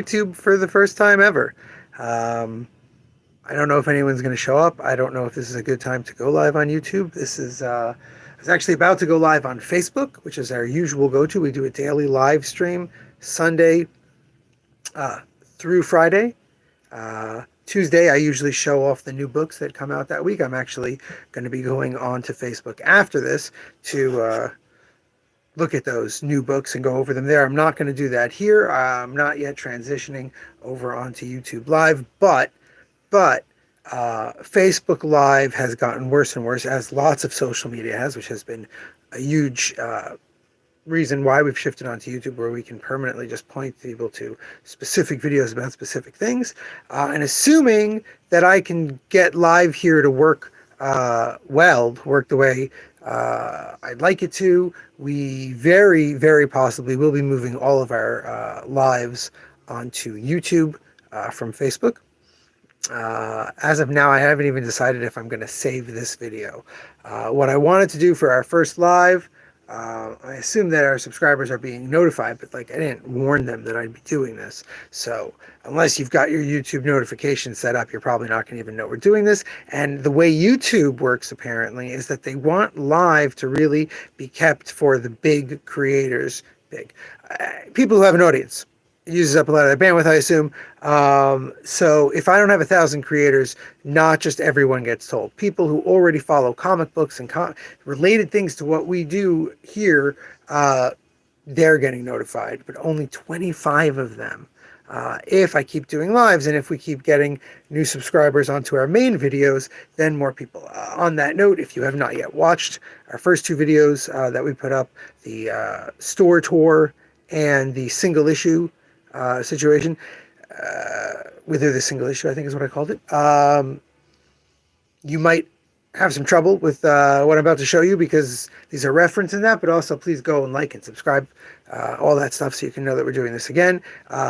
YouTube for the first time ever. Um, I don't know if anyone's going to show up. I don't know if this is a good time to go live on YouTube. I was actually about to go live on Facebook, which is our usual go-to. We do a daily live stream Sunday through Friday. Tuesday, I usually show off the new books that come out that week. I'm actually going to be going on to Facebook after this to look at those new books and go over them there. I'm not going to do that here. I'm not yet transitioning over onto YouTube Live, but Facebook Live has gotten worse and worse, as lots of social media has, which has been a huge reason why we've shifted onto YouTube, where we can permanently just point people to specific videos about specific things. And assuming that I can get live here to work work the way I'd like it to, we very, very possibly will be moving all of our lives onto YouTube from Facebook. As of now, I haven't even decided if I'm going to save this video. What I wanted to do for our first live, I assume that our subscribers are being notified, but like I didn't warn them that I'd be doing this. So unless you've got your YouTube notification set up, you're probably not going to even know we're doing this. And the way YouTube works apparently is that they want live to really be kept for the big creators, big people who have an audience. It uses up a lot of their bandwidth, I assume. So if I don't have 1,000 creators, not just everyone gets told. People who already follow comic books and related things to what we do here, they're getting notified, but only 25 of them. If I keep doing lives and if we keep getting new subscribers onto our main videos, then more people. On that note, if you have not yet watched our first two videos that we put up, the store tour and the single issue situation, whether the single issue, I think is what I called it. You might have some trouble with what I'm about to show you because these are referencing that, but also please go and like and subscribe, all that stuff, so you can know that we're doing this again.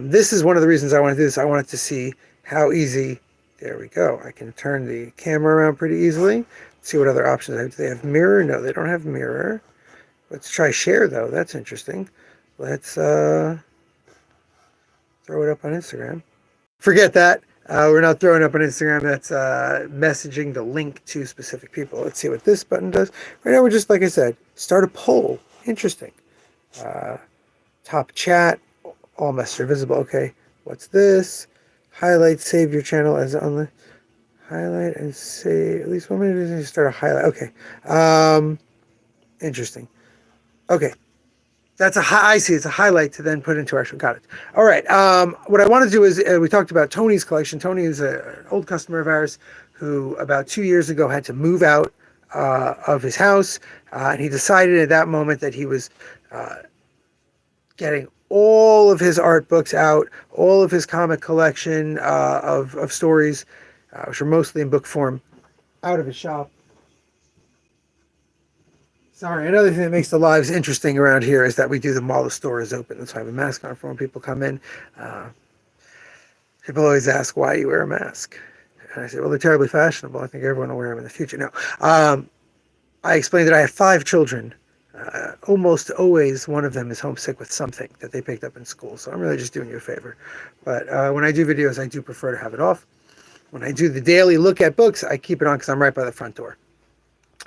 This is one of the reasons I want to do this. I wanted to see how easy, there we go. I can turn the camera around pretty easily. Let's see what other options I have. Do they have mirror? No, they don't have mirror. Let's try share though. That's interesting. Let's throw it up on Instagram. Forget that. We're not throwing up on Instagram. That's messaging the link to specific people. Let's see what this button does. Right now, we're just, like I said, start a poll. Interesting. Top chat. All messages are visible. Okay. What's this? Highlight. Save your channel as on the highlight and save. At least 1 minute to start a highlight. Okay. Interesting. Okay. That's I see. It's a highlight to then put into our show. Got it. All right. What I want to do is we talked about Tony's collection. Tony is an old customer of ours who about 2 years ago had to move out of his house, and he decided at that moment that he was getting all of his art books out, all of his comic collection of stories, which are mostly in book form, out of his shop. Sorry, another thing that makes the lives interesting around here is that we do them while the store is open. That's why I have a mask on for when people come in. People always ask why you wear a mask. And I say, well, they're terribly fashionable. I think everyone will wear them in the future. No. I explained that I have 5 children. Almost always one of them is homesick with something that they picked up in school. So I'm really just doing you a favor. But when I do videos, I do prefer to have it off. When I do the daily look at books, I keep it on because I'm right by the front door.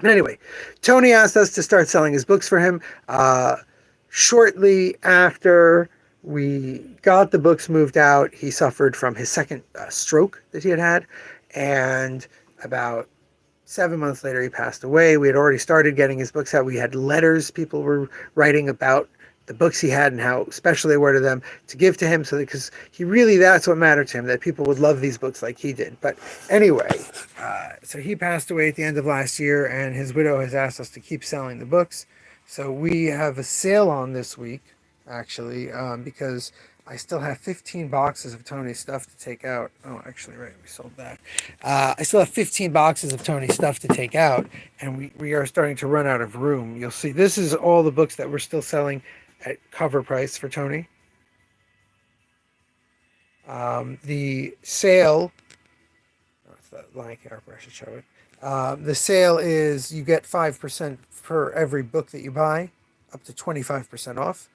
But anyway, Tony asked us to start selling his books for him. Shortly after we got the books moved out, he suffered from his second stroke that he had had. And about 7 months later, he passed away. We had already started getting his books out. We had letters people were writing about the books he had and how special they were to them to give to him, so because he really, that's what mattered to him, that people would love these books like he did. But anyway, so he passed away at the end of last year, and his widow has asked us to keep selling the books. So we have a sale on this week, actually, because I still have 15 boxes of Tony's stuff to take out. Oh, actually, right, we sold that. I still have 15 boxes of Tony's stuff to take out, and we are starting to run out of room. You'll see, this is all the books that we're still selling at cover price for Tony. The sale, oh, it's that line character, I should show it. The sale is you get 5% for every book that you buy, up to 25% off.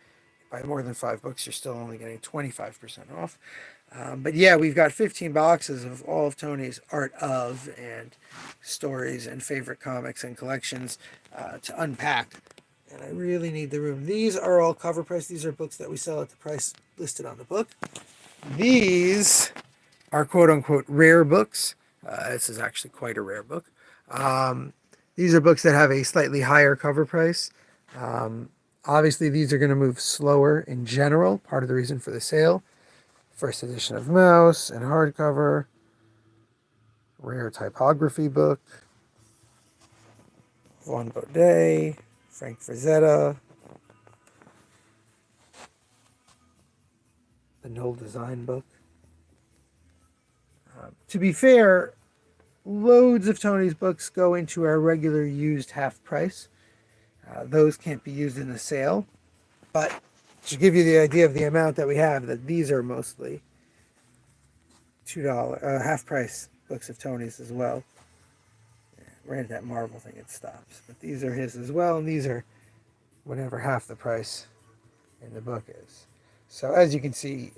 buy more than 5 books, you're still only getting 25% off. But yeah, we've got 15 boxes of all of Tony's art of and stories and favorite comics and collections to unpack. And I really need the room. These are all cover price. These are books that we sell at the price listed on the book. These are quote unquote rare books. This is actually quite a rare book. These are books that have a slightly higher cover price. Obviously, these are going to move slower in general, part of the reason for the sale. First edition of Mouse and hardcover. Rare typography book. Juan Baudet. Frank Frazetta. The Knoll Design book. To be fair, loads of Tony's books go into our regular used half price. Those can't be used in the sale. But to give you the idea of the amount that we have, that these are mostly $2 half price books of Tony's as well. Ran that Marvel thing, it stops. But these are his as well, and these are whatever half the price in the book is. So as you can see,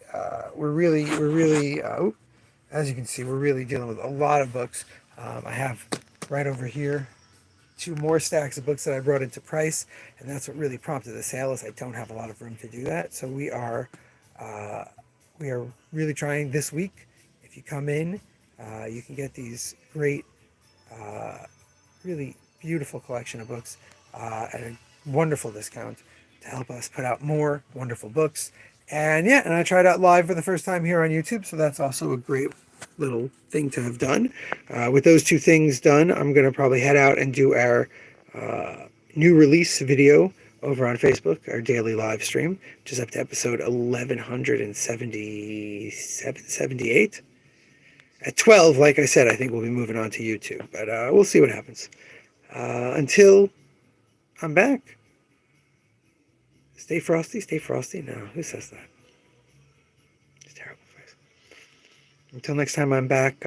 we're really dealing with a lot of books. I have right over here 2 more stacks of books that I brought into price, and that's what really prompted the sale. Is I don't have a lot of room to do that, so we are really trying this week. If you come in, you can get these great, really beautiful collection of books at a wonderful discount to help us put out more wonderful books. And yeah, and I tried out live for the first time here on YouTube, so that's also a great little thing to have done. With those 2 things done, I'm going to probably head out and do our new release video over on Facebook, our daily live stream, which is up to episode 1178. At 12, like I said, I think we'll be moving on to YouTube, but we'll see what happens. Until I'm back. Stay frosty, stay frosty. No, who says that? It's terrible face. Until next time I'm back,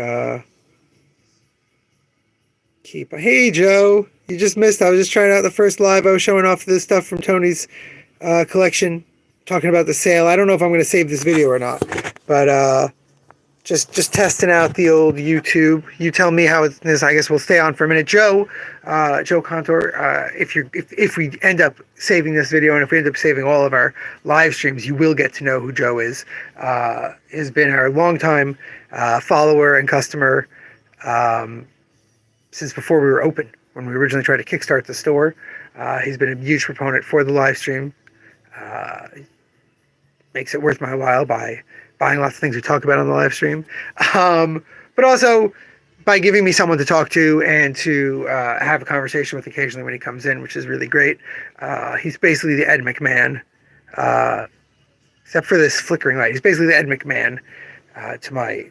Hey, Joe, you just missed. I was just trying out the first live. I was showing off this stuff from Tony's collection, talking about the sale. I don't know if I'm going to save this video or not, but just testing out the old YouTube. You tell me how it is. I guess we'll stay on for a minute. Joe Contour, if we end up saving this video, and if we end up saving all of our live streams, you will get to know who Joe is. Has been our longtime follower and customer since before we were open, when we originally tried to kickstart the store. He's been a huge proponent for the live stream. Makes it worth my while by buying lots of things we talk about on the live stream. But also by giving me someone to talk to and to have a conversation with occasionally when he comes in, which is really great. He's basically the Ed McMahon, except for this flickering light. He's basically the Ed McMahon to my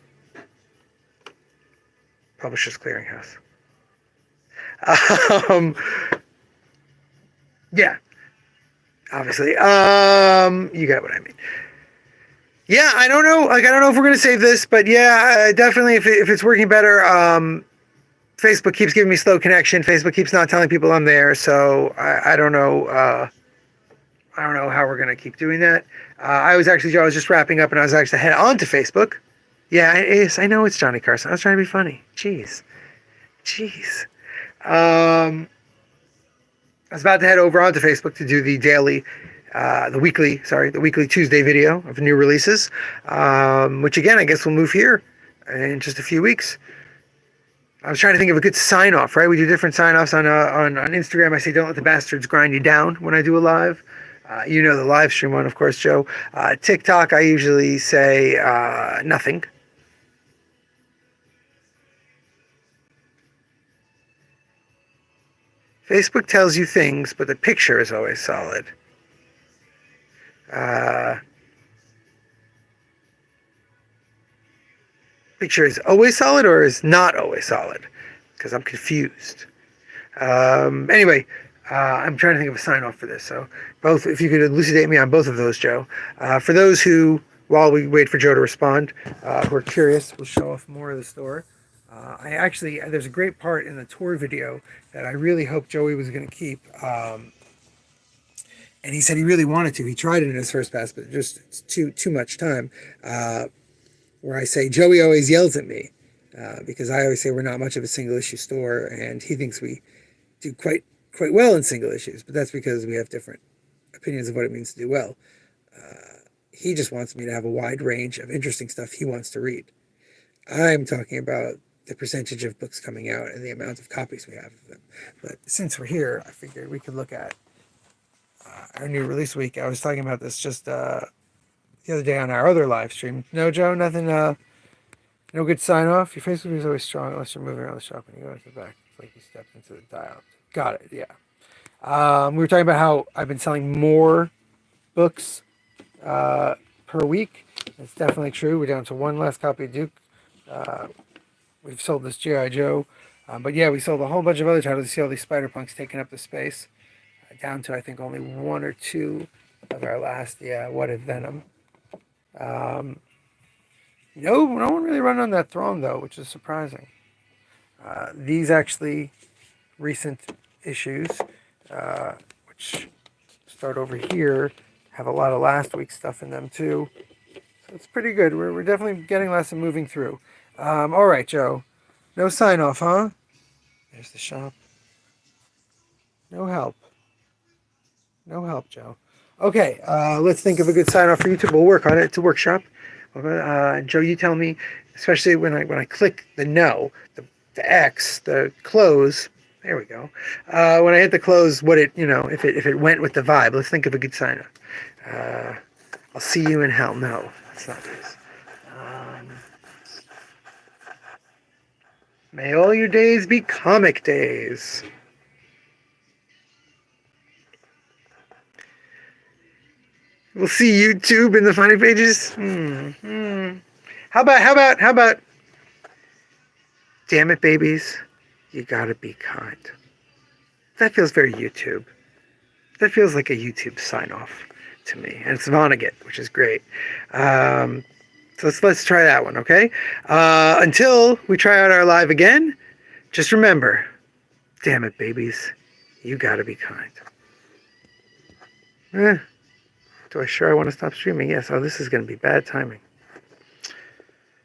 Publishers Clearinghouse. Yeah, obviously. You got what I mean. Yeah, I don't know. I don't know if we're gonna save this, but yeah, definitely. If it's working better, Facebook keeps giving me slow connection. Facebook keeps not telling people I'm there, so I don't know. I don't know how we're gonna keep doing that. I was just wrapping up, and I was actually head on to Facebook. Yeah, it is. I know it's Johnny Carson. I was trying to be funny. Jeez. I was about to head over onto Facebook to do the weekly Tuesday video of new releases, which again, I guess we'll move here in just a few weeks. I was trying to think of a good sign-off, right? We do different sign-offs on Instagram. I say, don't let the bastards grind you down when I do a live. You know the live stream one, of course, Joe. TikTok, I usually say nothing. Facebook tells you things, but the picture is always solid. Picture is always solid or is not always solid? Because I'm confused. Anyway, I'm trying to think of a sign-off for this. So both, if you could elucidate me on both of those, Joe. For those who, while we wait for Joe to respond, who are curious, we'll show off more of the store. There's a great part in the tour video that I really hope Joey was going to keep. and he said he really wanted to. He tried it in his first pass, but just it's too much time. Where I say Joey always yells at me because I always say we're not much of a single issue store, and he thinks we do quite well in single issues. But that's because we have different opinions of what it means to do well. He just wants me to have a wide range of interesting stuff he wants to read. I'm talking about the percentage of books coming out and the amount of copies we have of them. But since we're here, I figured we could look at our new release week. I was talking about this just the other day on our other live stream. No, Joe, nothing, no good sign off. Your Facebook is always strong unless you're moving around the shop when you go into the back. It's like you stepped into the dial. Got it, yeah. We were talking about how I've been selling more books per week. It's definitely true. We're down to one last copy of Duke. We've sold this G.I. Joe. But yeah, we sold a whole bunch of other titles. You see all these Spider-Punks taking up the space. Down to, I think, only one or two of our last, What If Venom. No one really run on that throne, though, which is surprising. These actually recent issues, which start over here, have a lot of last week's stuff in them, too. So it's pretty good. We're definitely getting less and moving through. All right, Joe. No sign-off, huh? There's the shop. No help. No help, Joe. Okay, let's think of a good sign-off for YouTube. We'll work on it. It's a workshop. Joe, you tell me, especially when I click the no, the X, the close. There we go. When I hit the close, what it, if it went with the vibe. Let's think of a good sign-off. I'll see you in hell. No, that's not this. May all your days be comic days. We'll see YouTube in the funny pages. How about? Damn it, babies! You gotta be kind. That feels very YouTube. That feels like a YouTube sign off to me, and it's Vonnegut, which is great. So let's try that one, okay? Until we try out our live again, just remember, damn it, babies, you gotta be kind. Do I want to stop streaming? Yes. Oh, this is going to be bad timing.